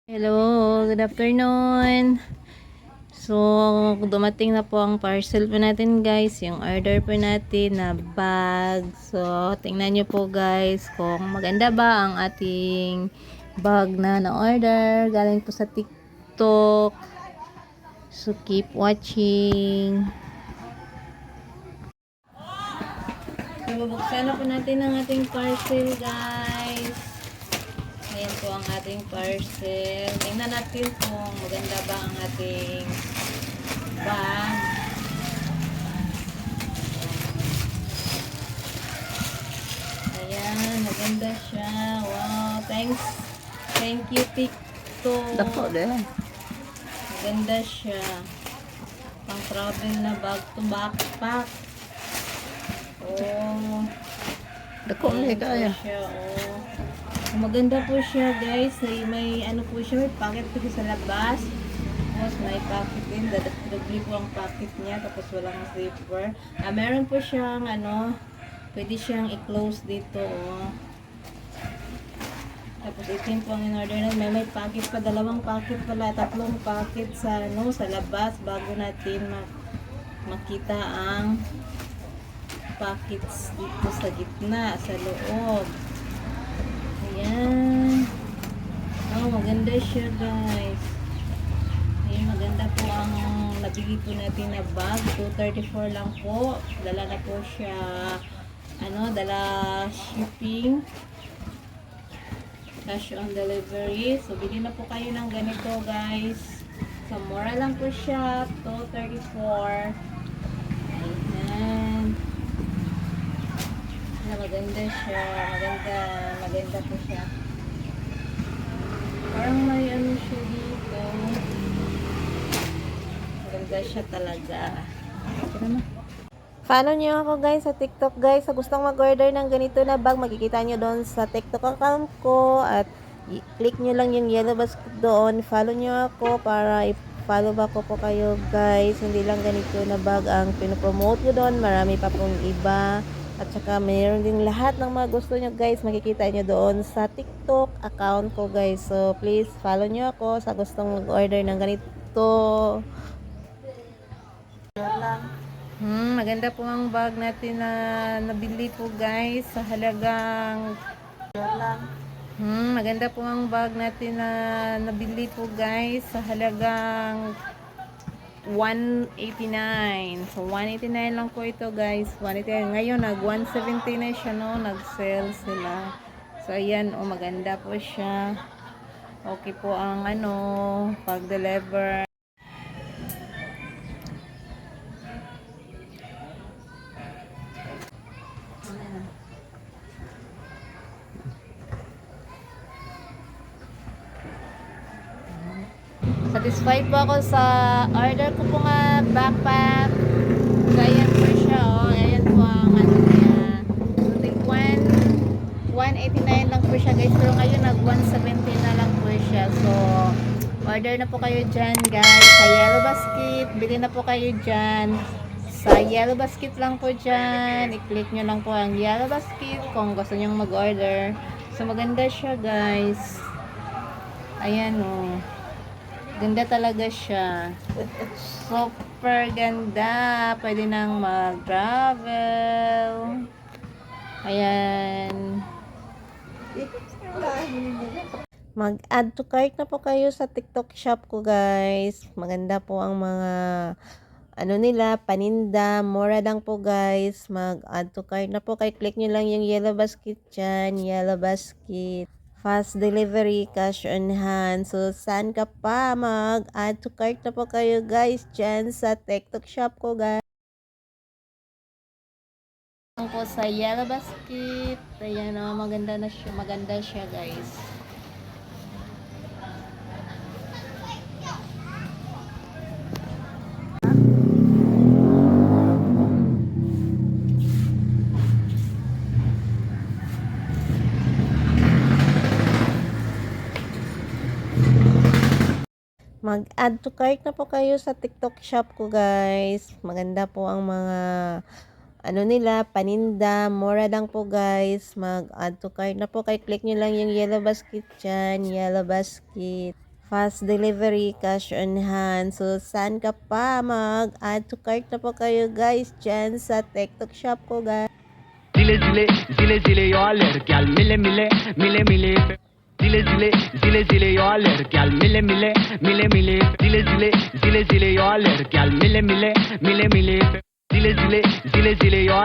Hello, good afternoon. So, dumating na po ang parcel po natin guys, yung order po natin na bag. So, tingnan nyo po guys kung maganda ba ang ating bag na na-order. Galing po sa TikTok. So, keep watching. So, bubuksan na po natin ang ating parcel guys. Ayan po ang ating parcel. Tingnan natin kung maganda ba ang ating bag. Ayan, maganda siya. Wow, thanks. Thank you, TikTok. Dako din. Maganda siya. Pang travel na bag to backpack. Oh. Dako Ayan ni po kaya. siya, oh. Maganda po siya guys. May ano po siya, may pocket po siya sa labas. Tapos may pocket din. Doble po ang pocket niya. Tapos walang zipper. Meron po siyang ano, pwede siyang i-close dito. Oh. Tapos ito yung po ang in-order na. May pocket pa. Dalawang pocket pala. Tatlong pocket sa, ano, sa labas. Bago natin makita ang pockets dito sa gitna. Sa loob. Ayan. Oh, maganda siya guys. Ayan, maganda po ang nabili po natin na bag. 234 lang po. Dala na po siya, ano, dala shipping. Cash on delivery. So, bili na po kayo ng ganito guys. So, mura lang po siya. 234. Ayan. Maganda siya. Maganda po siya. Parang may ano siya dito. Maganda siya talaga. Ito naman. Follow nyo ako guys sa TikTok guys. Sa gustong mag-order ng ganito na bag, makikita nyo doon sa TikTok account ko. At click nyo lang yung yellow basket doon. Follow nyo ako para i-follow back ko po kayo guys. Hindi lang ganito na bag ang pinopromote ko doon. Marami pa pong iba. At saka mayroon din lahat ng mga gusto nyo guys. Makikita nyo doon sa TikTok account ko guys. So please follow nyo ako sa gustong mag-order ng ganito. Maganda po ang bag natin na nabili po guys sa halagang maganda po ang bag natin na nabili po guys sa halagang 189. So 189 lang po ito guys. 189. Ngayon nag 170 na siya, no, nag-sale sila. So ayan, oh, maganda po siya. Okay po ang ano, pag-deliver. Satisfied po ako sa order ko po nga backpack. So, ayan po siya, oh. Ayan po ang ano niya. So, think 189 lang po siya guys. Pero ngayon nag 170 na lang po siya. So, order na po kayo dyan guys. Sa Yellow Basket. Bili na po kayo dyan. Sa Yellow Basket lang po dyan. I-click nyo lang po ang Yellow Basket kung gusto nyo mag-order. So, maganda siya guys. Ayan, oh. Ganda talaga siya. Super ganda. Pwede nang mag-travel. Ayan. Mag-add to cart na po kayo sa TikTok shop ko guys. Maganda po ang mga ano nila, paninda. Mura lang po guys. Mag-add to cart na po. Kaya click nyo lang yung yellow basket dyan. Yellow basket. Fast delivery, cash on hand. So, saan ka pa? Mag-add to cart na po kayo guys dyan sa TikTok shop ko guys. Ang po sa Yellow Basket. Ayan, oh, maganda na siya. Maganda siya guys. Mag-add to cart na po kayo sa TikTok shop ko guys. Maganda po ang mga ano nila, paninda. Mura lang po guys. Mag-add to cart na po. Kaya click nyo lang yung yellow basket dyan. Yellow basket. fast delivery, cash on hand. So, saan ka pa? Mag-add to cart na po kayo guys dyan sa TikTok shop ko guys. Zile zile zile zile yo lerkyal mile mile mile mile zile zile zile zile yo lerkyal mile mile mile mile zile zile zile zile yo lerkyal mile mile mile mile zile zile zile zile yo